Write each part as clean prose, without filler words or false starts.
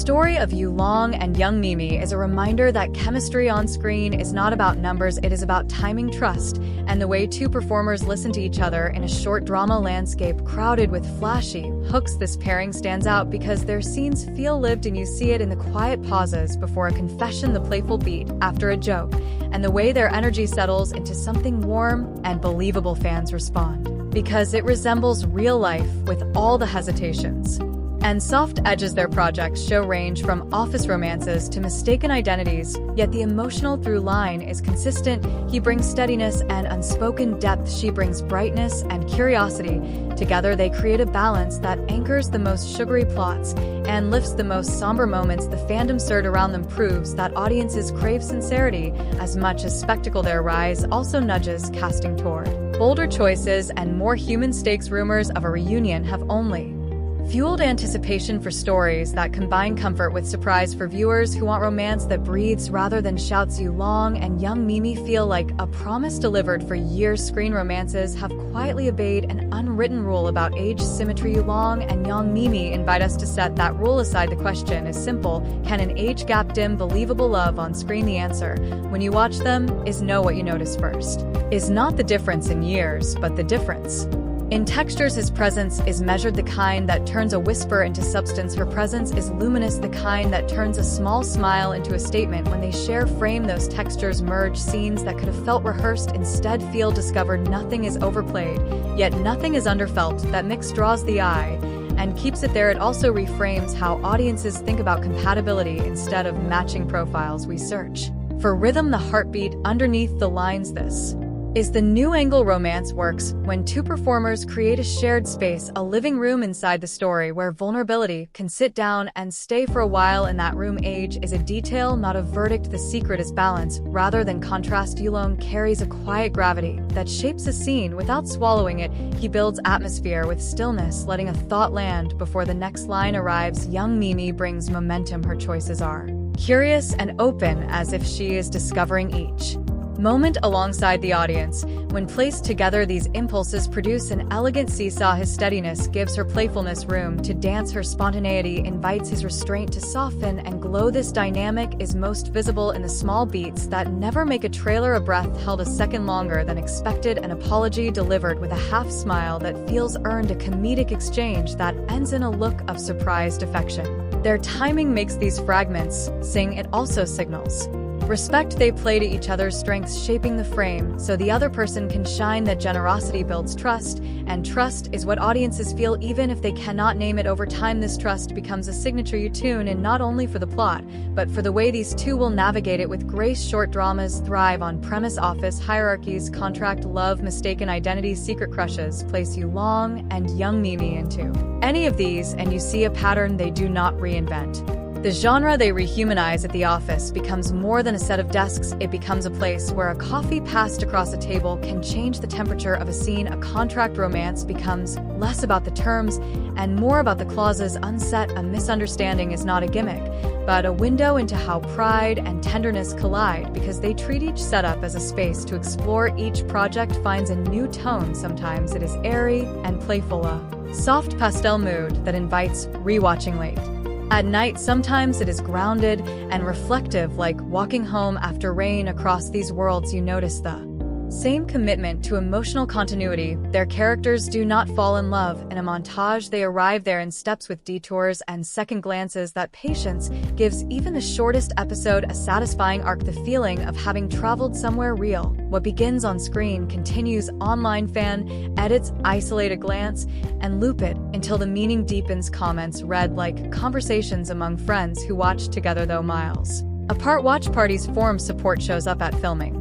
story of Yulong and young Mimi is a reminder that chemistry on screen is not about numbers, it is about timing, trust, and the way two performers listen to each other in a short drama landscape crowded with flashy hooks. This pairing stands out because their scenes feel lived, and you see it in the quiet pauses before a confession, the playful beat after a joke, and the way their energy settles into something warm and believable. Fans respond because it resembles real life with all the hesitations and soft edges. Their projects show range from office romances to mistaken identities, yet the emotional through line is consistent. He brings steadiness and unspoken depth, she brings brightness and curiosity. Together they create a balance that anchors the most sugary plots and lifts the most somber moments. The fandom surge around them proves that audiences crave sincerity as much as spectacle. Their rise also nudges casting toward bolder choices and more human stakes. Rumors of a reunion have only fueled anticipation for stories that combine comfort with surprise. For viewers who want romance that breathes rather than shouts, Yulong and young Mimi feel like a promise delivered. For years, screen romances have quietly obeyed an unwritten rule about age symmetry. Yulong and young Mimi invite us to set that rule aside. The question is simple: can an age gap dim believable love on screen? The answer, when you watch them, is no. What you notice first is not the difference in years, but the difference in textures. His presence is measured, the kind that turns a whisper into substance. Her presence is luminous, the kind that turns a small smile into a statement. When they share frame, those textures merge. Scenes that could have felt rehearsed instead feel discovered. Nothing is overplayed, yet nothing is underfelt. That mix draws the eye and keeps it there. It also reframes how audiences think about compatibility. Instead of matching profiles, we search for rhythm, the heartbeat underneath the lines. This is the new angle romance works when two performers create a shared space, a living room inside the story where vulnerability can sit down and stay for a while. In that room, age is a detail, not a verdict. The secret is balance rather than contrast. Yulong carries a quiet gravity that shapes a scene without swallowing it. He builds atmosphere with stillness, letting a thought land before the next line arrives. Young Mimi brings momentum. Her choices are curious and open, as if she is discovering each moment alongside the audience. When placed together, these impulses produce an elegant seesaw. His steadiness gives her playfulness room to dance. Her spontaneity invites his restraint to soften and glow. This dynamic is most visible in the small beats that never make a trailer. A breath held a second longer than expected, an apology delivered with a half smile that feels earned, a comedic exchange that ends in a look of surprised affection. Their timing makes these fragments sing, it also signals respect. They play to each other's strengths, shaping the frame so the other person can shine. That generosity builds trust, and trust is what audiences feel even if they cannot name it. Over time, this trust becomes a signature you tune in, not only for the plot, but for the way these two will navigate it with grace. Short dramas thrive on premise, office hierarchies, contract love, mistaken identities, secret crushes. Place Yulong and young Mimi into any of these, and you see a pattern. They do not reinvent the genre, they rehumanize it. The office becomes more than a set of desks, it becomes a place where a coffee passed across a table can change the temperature of a scene. A contract romance becomes less about the terms and more about the clauses unset. A misunderstanding is not a gimmick, but a window into how pride and tenderness collide, because they treat each setup as a space to explore. Each project finds a new tone. Sometimes it is airy and playful, a soft pastel mood that invites rewatching late at night. Sometimes it is grounded and reflective, like walking home after rain. Across these worlds, you notice the same commitment to emotional continuity. Their characters do not fall in love in a montage, they arrive there in steps, with detours and second glances. That patience gives even the shortest episode a satisfying arc, the feeling of having traveled somewhere real. What begins on screen continues online. Fan edits isolate a glance and loop it until the meaning deepens. Comments read like conversations among friends who watched together though miles apart. Watch parties form, support shows up at filming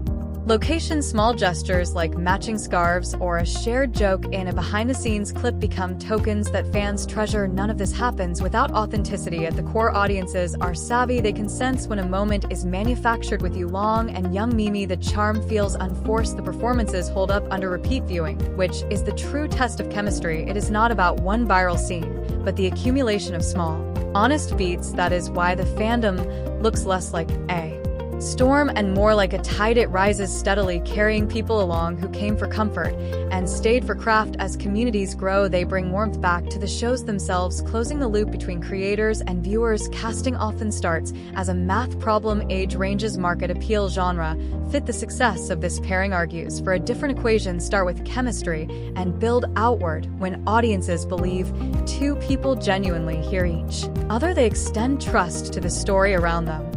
locations. Small gestures like matching scarves or a shared joke in a behind-the-scenes clip become tokens that fans treasure. None of this happens without authenticity. At the core, audiences are savvy. They can sense when a moment is manufactured. With Yulong and young Mimi, the charm feels unforced. The performances hold up under repeat viewing, which is the true test of chemistry. It is not about one viral scene, but the accumulation of small, honest beats. That is why the fandom looks less like a Storm and more like a tide, it rises steadily, carrying people along who came for comfort and stayed for craft. As communities grow, they bring warmth back to the shows themselves, closing the loop between creators and viewers. Casting often starts as a math problem. Age ranges, market appeal, genre fit. The success of this pairing argues for a different equation. Start with chemistry and build outward. When audiences believe two people genuinely hear each other, they extend trust to the story around them.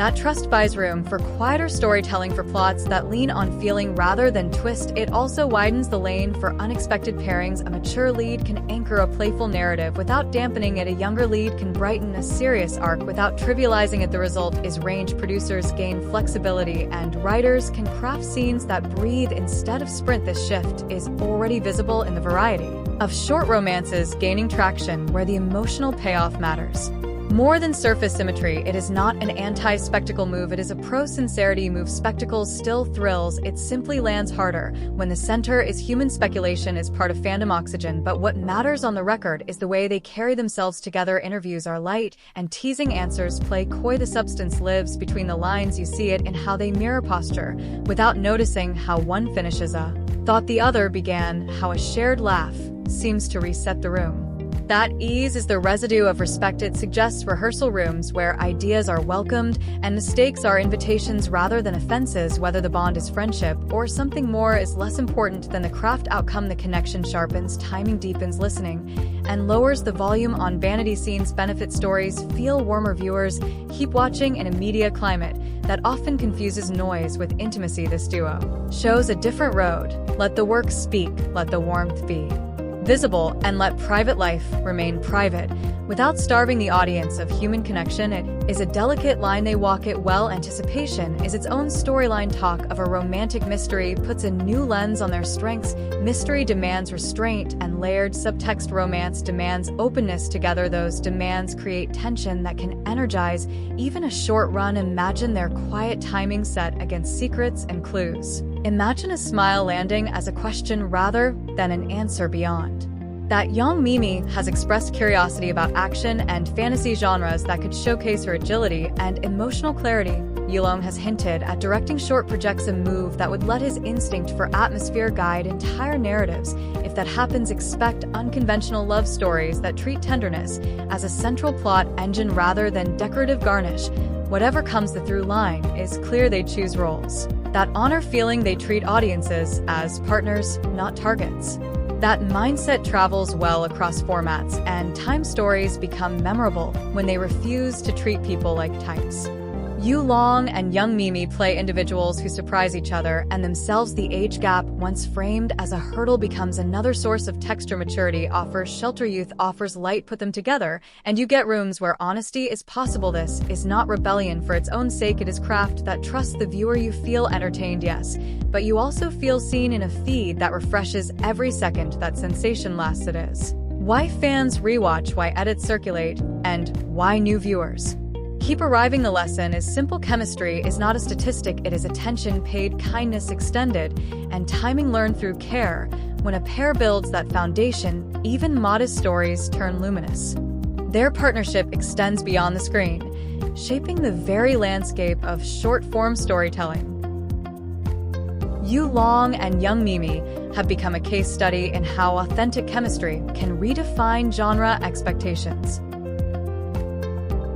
That trust buys room for quieter storytelling, for plots that lean on feeling rather than twist. It also widens the lane for unexpected pairings. A mature lead can anchor a playful narrative without dampening it. A younger lead can brighten a serious arc without trivializing it. The result is range. Producers gain flexibility and writers can craft scenes that breathe instead of sprint. This shift is already visible in the variety of short romances gaining traction where the emotional payoff matters more than surface symmetry. It is not an anti-spectacle move, it is a pro-sincerity move. Spectacle still thrills, it simply lands harder when the center is human. Speculation is part of fandom oxygen, but what matters on the record is the way they carry themselves together. Interviews are light and teasing, answers play coy. The substance lives between the lines. You see it in how they mirror posture without noticing how one finishes a thought the other began, how a shared laugh seems to reset the room. That ease is the residue of respect. It suggests rehearsal rooms where ideas are welcomed and mistakes are invitations rather than offenses. Whether the bond is friendship or something more is less important than the craft outcome. The connection sharpens, timing deepens, listening and lowers the volume on vanity. Scenes benefit, stories feel warmer, viewers keep watching. In a media climate that often confuses noise with intimacy, this duo shows a different road. Let the work speak, let the warmth be visible, and let private life remain private without starving the audience of human connection. It is a delicate line they walk it well. Anticipation is its own storyline. Talk of a romantic mystery puts a new lens on their strengths. Mystery demands restraint and layered subtext. Romance demands openness. Together, those demands create tension that can energize even a short run. Imagine their quiet timing set against secrets and clues. Imagine a smile landing as a question rather than an answer beyond. That young Mimi has expressed curiosity about action and fantasy genres that could showcase her agility and emotional clarity. Yulong has hinted at directing short projects, a move that would let his instinct for atmosphere guide entire narratives. If that happens, expect unconventional love stories that treat tenderness as a central plot engine rather than decorative garnish. Whatever comes, the through line is clear. They choose roles that honor feeling. They treat audiences as partners, not targets. That mindset travels well across formats, and time. Stories become memorable when they refuse to treat people like types. Yulong and young Mimi play individuals who surprise each other and themselves. The age gap, once framed as a hurdle, becomes another source of texture. Maturity offers shelter, youth offers light. Put them together, and you get rooms where honesty is possible. This is not rebellion for its own sake. It is craft that trusts the viewer. You feel entertained, yes, but you also feel seen in a feed that refreshes every second. That sensation lasts. It is why fans rewatch, why edits circulate, and why new viewers keep arriving. The lesson is simple. Chemistry is not a statistic, it is attention paid, kindness extended, and timing learned through care. When a pair builds that foundation, even modest stories turn luminous. Their partnership extends beyond the screen, shaping the very landscape of short-form storytelling. Yulong and young Mimi have become a case study in how authentic chemistry can redefine genre expectations.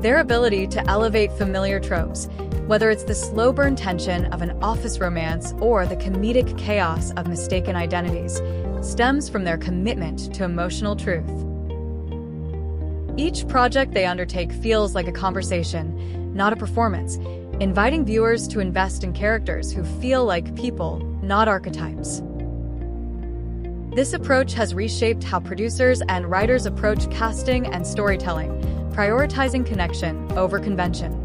Their ability to elevate familiar tropes, whether it's the slow-burn tension of an office romance or the comedic chaos of mistaken identities, stems from their commitment to emotional truth. Each project they undertake feels like a conversation, not a performance, inviting viewers to invest in characters who feel like people, not archetypes. This approach has reshaped how producers and writers approach casting and storytelling, prioritizing connection over convention.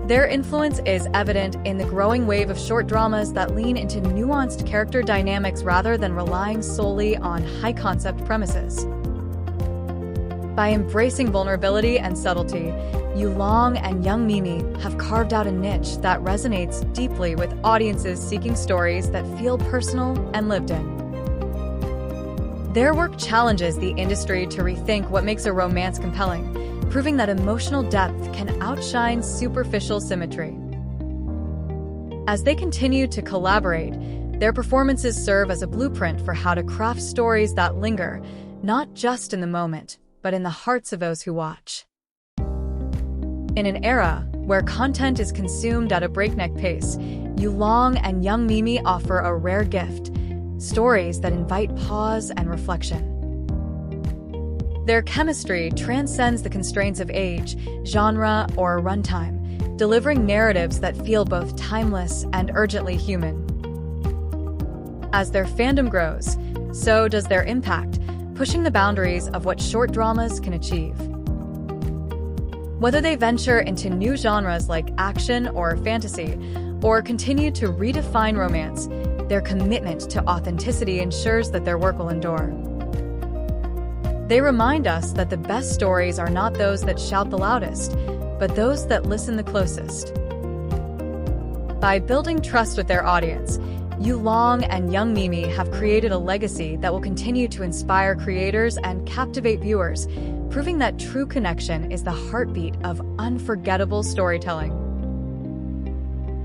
Their influence is evident in the growing wave of short dramas that lean into nuanced character dynamics rather than relying solely on high-concept premises. By embracing vulnerability and subtlety, Yulong and young Mimi have carved out a niche that resonates deeply with audiences seeking stories that feel personal and lived in. Their work challenges the industry to rethink what makes a romance compelling, proving that emotional depth can outshine superficial symmetry. As they continue to collaborate, their performances serve as a blueprint for how to craft stories that linger, not just in the moment, but in the hearts of those who watch. In an era where content is consumed at a breakneck pace, Yulong and Young Mimi offer a rare gift: stories that invite pause and reflection. Their chemistry transcends the constraints of age, genre, or runtime, delivering narratives that feel both timeless and urgently human. As their fandom grows, so does their impact, pushing the boundaries of what short dramas can achieve. Whether they venture into new genres like action or fantasy, or continue to redefine romance, their commitment to authenticity ensures that their work will endure. They remind us that the best stories are not those that shout the loudest, but those that listen the closest. By building trust with their audience, Yulong and Young Mimi have created a legacy that will continue to inspire creators and captivate viewers, proving that true connection is the heartbeat of unforgettable storytelling.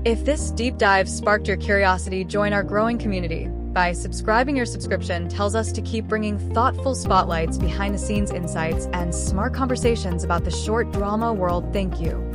If this deep dive sparked your curiosity, join our growing community by subscribing. Your subscription tells us to keep bringing thoughtful spotlights, behind-the-scenes insights, and smart conversations about the short drama world. Thank you.